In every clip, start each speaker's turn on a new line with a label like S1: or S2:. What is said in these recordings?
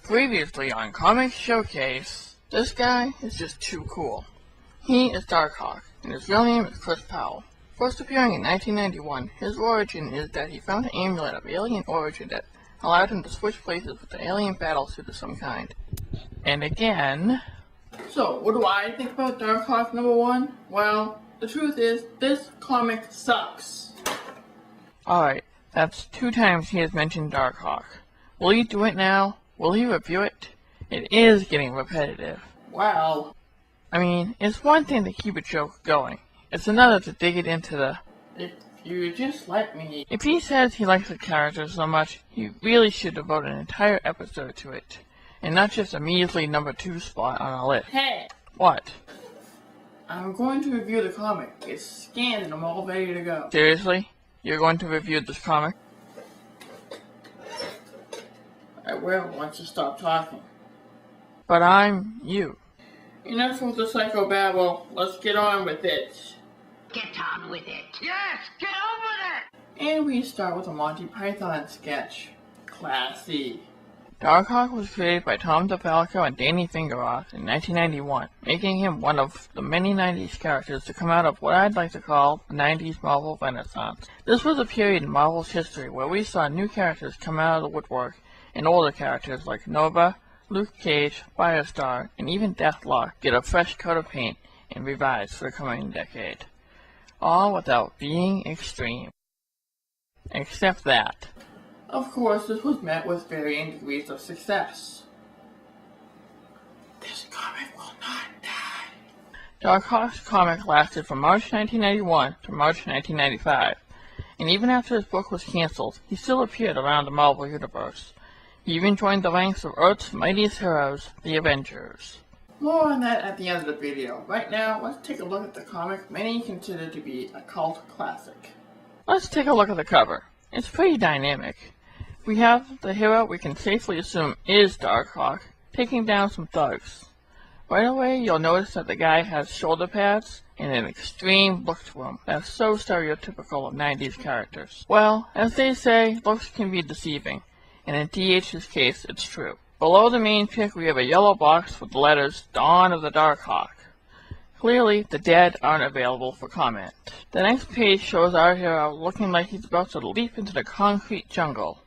S1: Previously on Comic Showcase, this guy is just too cool. He is Darkhawk, and his real name is Chris Powell. First appearing in 1991, his origin is that he found an amulet of alien origin that allowed him to switch places with an alien battlesuit of some kind. And again... So, what do I think about Darkhawk #1? Well, the truth is, this comic sucks. Alright, that's 2 times he has mentioned Darkhawk. Will he do it now? Will he review it? It is getting repetitive. Well, I mean, it's one thing to keep a joke going. It's another to dig it into the... If you just let me... If he says he likes the character so much, he really should devote an entire episode to it. And not just a measly number 2 spot on a list. Hey! What? I'm going to review the comic. It's scanned and I'm all ready to go. Seriously? You're going to review this comic? I will once you stop talking. But I'm you. Enough with the psychobabble. Let's get on with it.
S2: Get on with it. Yes, get on with it!
S1: And we start with a Monty Python sketch. Classy. Darkhawk was created by Tom DeFalco and Danny Fingeroth in 1991, making him one of the many 90s characters to come out of what I'd like to call the 90s Marvel Renaissance. This was a period in Marvel's history where we saw new characters come out of the woodwork, and older characters like Nova, Luke Cage, Firestar, and even Deathlock get a fresh coat of paint and revised for the coming decade. All without being extreme. Except that. Of course, this was met with varying degrees of success. This comic will not die. Darkhawk's comic lasted from March 1991 to March 1995, and even after his book was cancelled, he still appeared around the Marvel Universe. He even joined the ranks of Earth's mightiest heroes, the Avengers. More on that at the end of the video. Right now, let's take a look at the comic many consider to be a cult classic. Let's take a look at the cover. It's pretty dynamic. We have the hero we can safely assume is Darkhawk, taking down some thugs. Right away, you'll notice that the guy has shoulder pads and an extreme look to him that's so stereotypical of 90s characters. Well, as they say, looks can be deceiving. And in DH's case, it's true. Below the main pic, we have a yellow box with the letters Dawn of the Darkhawk. Clearly, the dead aren't available for comment. The next page shows our hero looking like he's about to leap into the concrete jungle,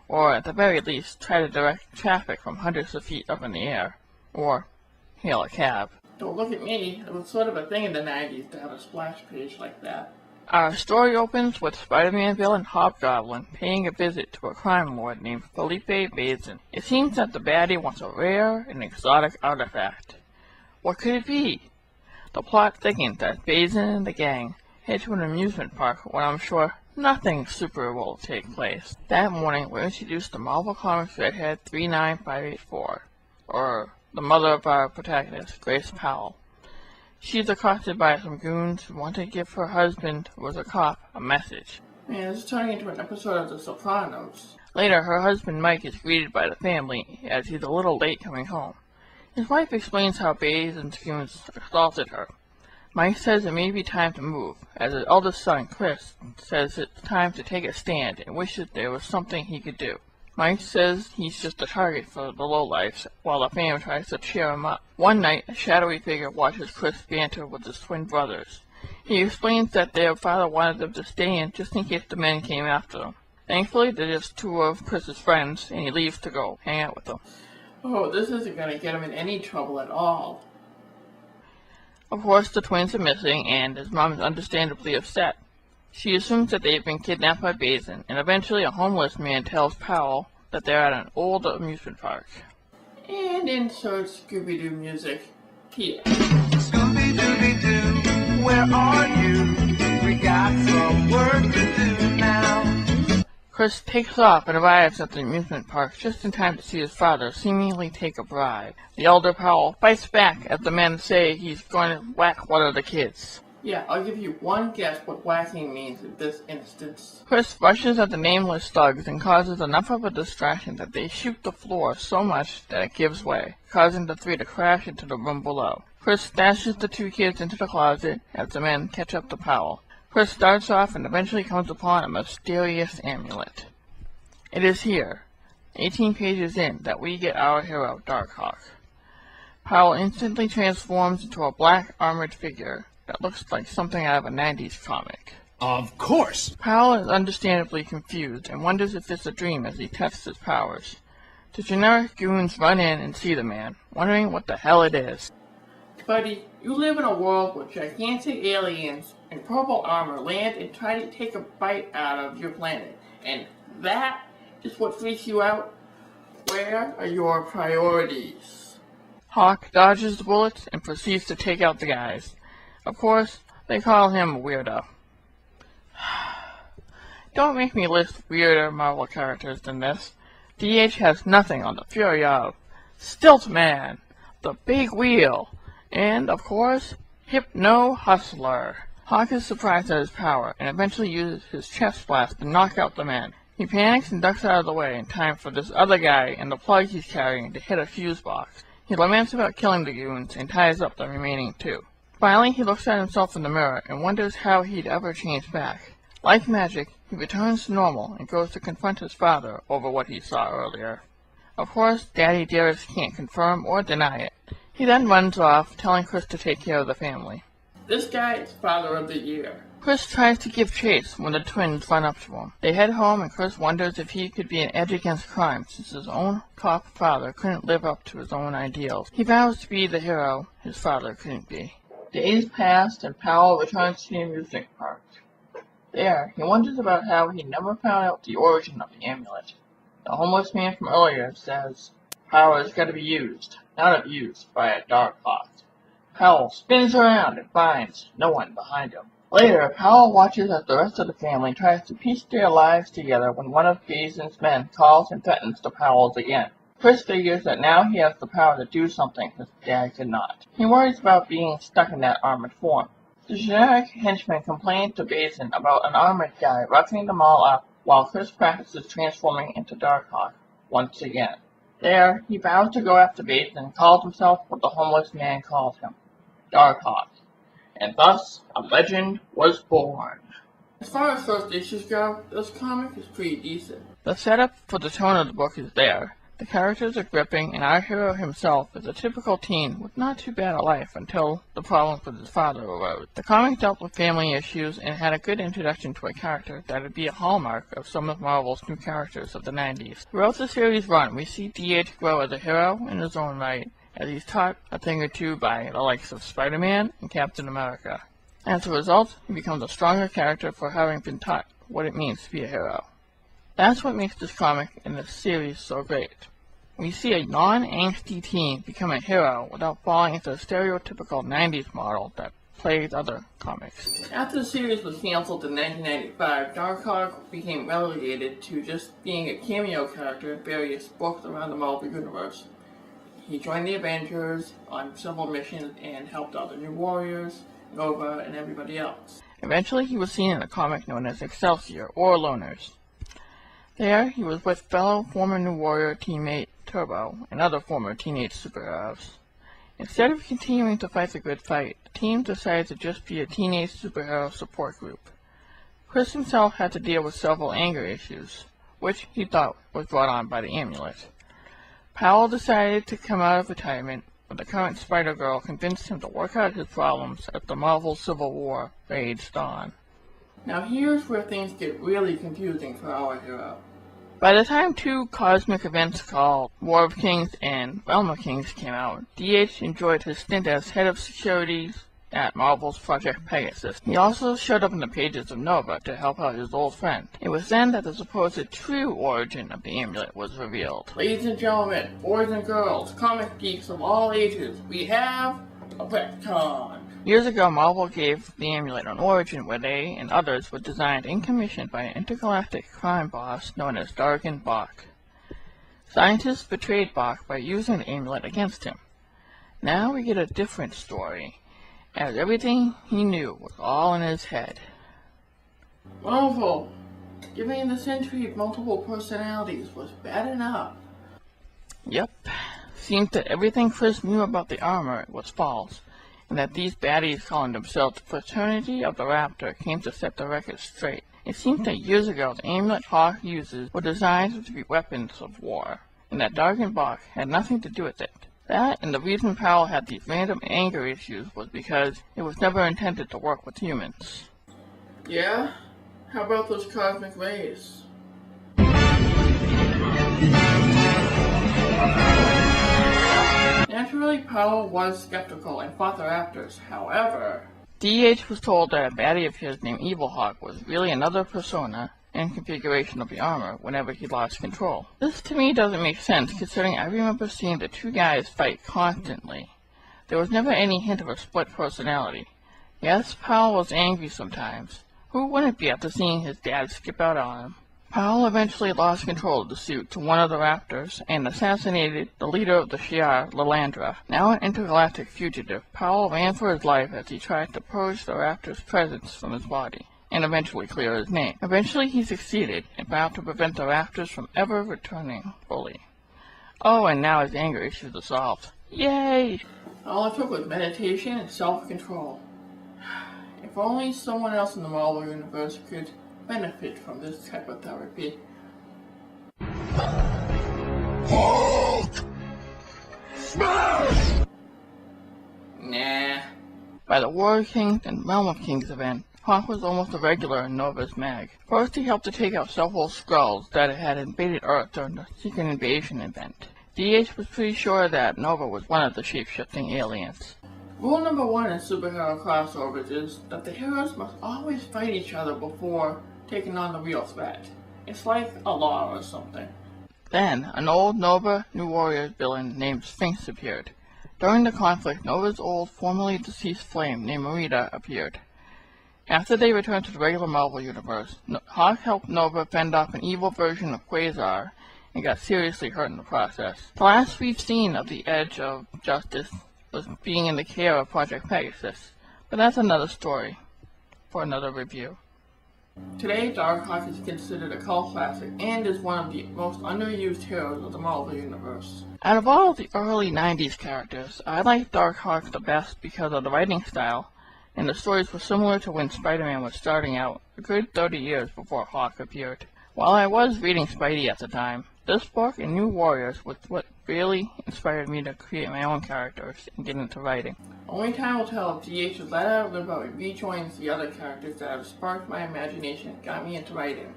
S1: or at the very least, try to direct traffic from hundreds of feet up in the air, or hail a cab. Don't look at me. It was sort of a thing in the 90s to have a splash page like that. Our story opens with Spider-Man villain Hobgoblin paying a visit to a crime lord named Felipe Bazin. It seems that the baddie wants a rare and exotic artifact. What could it be? The plot thickens as Bazin and the gang head to an amusement park where I'm sure nothing super will take place. That morning, we're introduced to Marvel Comics Redhead 39584, or the mother of our protagonist, Grace Powell. She's accosted by some goons who want to give her husband, who was a cop, a message. Man, this is turning into an episode of The Sopranos. Later, her husband Mike is greeted by the family, as he's a little late coming home. His wife explains how Bazin's goons assaulted her. Mike says it may be time to move, as his eldest son, Chris, says it's time to take a stand and wishes there was something he could do. Mike says he's just a target for the lowlifes, while the fam tries to cheer him up. One night, a shadowy figure watches Chris banter with his twin brothers. He explains that their father wanted them to stay in just in case the men came after them. Thankfully, they're just 2 of Chris's friends, and he leaves to go hang out with them. Oh, this isn't going to get him in any trouble at all. Of course, the twins are missing, and his mom is understandably upset. She assumes that they've been kidnapped by Bazin, and eventually a homeless man tells Powell that they're at an old amusement park. And insert Scooby Doo music here.
S3: Scooby Doo, where are you? We got some work to do now.
S1: Chris takes off and arrives at the amusement park just in time to see his father seemingly take a bribe. The elder Powell fights back as the men say he's going to whack one of the kids. Yeah, I'll give you one guess what whacking means in this instance. Chris rushes at the nameless thugs and causes enough of a distraction that they shoot the floor so much that it gives way, causing the 3 to crash into the room below. Chris stashes the 2 kids into the closet as the men catch up to Powell. Chris starts off and eventually comes upon a mysterious amulet. It is here, 18 pages in, that we get our hero, Darkhawk. Powell instantly transforms into a black armored figure that looks like something out of a 90s comic.
S4: Of course!
S1: Powell is understandably confused and wonders if it's a dream as he tests his powers. The generic goons run in and see the man, wondering what the hell it is. Buddy, you live in a world where gigantic aliens in purple armor land and try to take a bite out of your planet, and that is what freaks you out? Where are your priorities? Hawk dodges the bullets and proceeds to take out the guys. Of course, they call him a weirdo. Don't make me list weirder Marvel characters than this. DH has nothing on the Ferraiolo, Stiltman, the Big Wheel, and, of course, Hypno Hustler. Hawk is surprised at his power and eventually uses his chest blast to knock out the men. He panics and ducks out of the way in time for this other guy and the plug he's carrying to hit a fuse box. He laments about killing the goons and ties up the remaining two. Finally, he looks at himself in the mirror and wonders how he'd ever change back. Like magic, he returns to normal and goes to confront his father over what he saw earlier. Of course, Daddy Dearest can't confirm or deny it. He then runs off, telling Chris to take care of the family. This guy is Father of the Year. Chris tries to give chase when the twins run up to him. They head home and Chris wonders if he could be an edge against crime since his own cop father couldn't live up to his own ideals. He vows to be the hero his father couldn't be. Days pass and Powell returns to the amusement park. There, he wonders about how he never found out the origin of the amulet. The homeless man from earlier says, "Power has got to be used, not abused, by a Darkhawk." Powell spins around and finds no one behind him. Later, Powell watches as the rest of the family tries to piece their lives together when one of Basin's men calls and threatens the Powells again. Chris figures that now he has the power to do something his dad could not. He worries about being stuck in that armored form. The generic henchman complains to Basin about an armored guy roughing them all up while Chris practices transforming into Darkhawk once again. There, he vows to go after Basin and calls himself what the homeless man called him, Darkhawk. And thus, a legend was born. As far as first issues go, this comic is pretty decent. The setup for the tone of the book is there. The characters are gripping, and our hero himself is a typical teen with not too bad a life until the problems with his father arose. The comic dealt with family issues and had a good introduction to a character that would be a hallmark of some of Marvel's new characters of the 90s. Throughout the series run, we see DH grow as a hero in his own right, as he's taught a thing or two by the likes of Spider-Man and Captain America. As a result, he becomes a stronger character for having been taught what it means to be a hero. That's what makes this comic and this series so great. We see a non-angsty teen become a hero without falling into the stereotypical 90s model that plagued other comics. After the series was canceled in 1995, Darkhawk became relegated to just being a cameo character in various books around the Marvel Universe. He joined the Avengers on several missions and helped out the New Warriors, Nova, and everybody else. Eventually, he was seen in a comic known as Excelsior, or Loners. There, he was with fellow former New Warrior teammate Turbo and other former teenage superheroes. Instead of continuing to fight the good fight, the team decided to just be a teenage superhero support group. Chris himself had to deal with several anger issues, which he thought was brought on by the amulet. Powell decided to come out of retirement, but the current Spider-Girl convinced him to work out his problems as the Marvel Civil War raged on. Now here's where things get really confusing for our hero. By the time two cosmic events called War of Kings and Realm of Kings came out, DH enjoyed his stint as head of security at Marvel's Project Pegasus. He also showed up in the pages of Nova to help out his old friend. It was then that the supposed true origin of the amulet was revealed. Ladies and gentlemen, boys and girls, comic geeks of all ages, we have a retcon. Years ago, Marvel gave the amulet an origin where they and others were designed and commissioned by an intergalactic crime boss known as Dargan Bach. Scientists betrayed Bach by using the amulet against him. Now we get a different story, as everything he knew was all in his head. Marvel, giving the Sentry multiple personalities was bad enough. Yep, seems that everything Chris knew about the armor was false, and that these baddies calling themselves the Fraternity of the Raptor came to set the record straight. It seems that years ago the amulet Hawk uses were designed to be weapons of war, and that Dark and Bach had nothing to do with it. That, and the reason Powell had these random anger issues was because it was never intended to work with humans. Yeah? How about those cosmic rays? Naturally, Powell was skeptical and fought the Raptors. However, D.H. was told that a baddie of his named Evil Hawk was really another persona and configuration of the armor whenever he lost control. This to me doesn't make sense, considering I remember seeing the two guys fight constantly. There was never any hint of a split personality. Yes, Powell was angry sometimes. Who wouldn't be after seeing his dad skip out on him? Powell eventually lost control of the suit to one of the Raptors and assassinated the leader of the Shi'ar, Lilandra. Now an intergalactic fugitive, Powell ran for his life as he tried to purge the Raptor's presence from his body, and eventually clear his name. Eventually he succeeded, and vowed to prevent the Raptors from ever returning fully. Oh, and now his anger issues are solved. Yay! All it took was meditation and self-control. If only someone else in the Marvel Universe could benefit from this type of therapy. Hulk! Smash! Nah. By the War of Kings and Realm of Kings event, Hawk was almost a regular in Nova's mag. First, he helped to take out several Skrulls that had invaded Earth during the Secret Invasion event. DH was pretty sure that Nova was one of the shape-shifting aliens. Rule number 1 in superhero crossovers is that the heroes must always fight each other before taking on the real threat. It's like a law or something. Then, an old Nova New Warriors villain named Sphinx appeared. During the conflict, Nova's old, formerly deceased flame named Marita appeared. After they returned to the regular Marvel Universe, Hawk helped Nova fend off an evil version of Quasar and got seriously hurt in the process. The last we've seen of the Edge of Justice was being in the care of Project Pegasus, but that's another story for another review. Today, Darkhawk is considered a cult classic and is one of the most underused heroes of the Marvel Universe. Out of all of the early 90s characters, I like Darkhawk the best because of the writing style, and the stories were similar to when Spider-Man was starting out, a good 30 years before Hawk appeared. While I was reading Spidey at the time, this book and New Warriors was what really inspired me to create my own characters and get into writing. Only time will tell if DH is let out of limbo and rejoins the other characters that have sparked my imagination and got me into writing.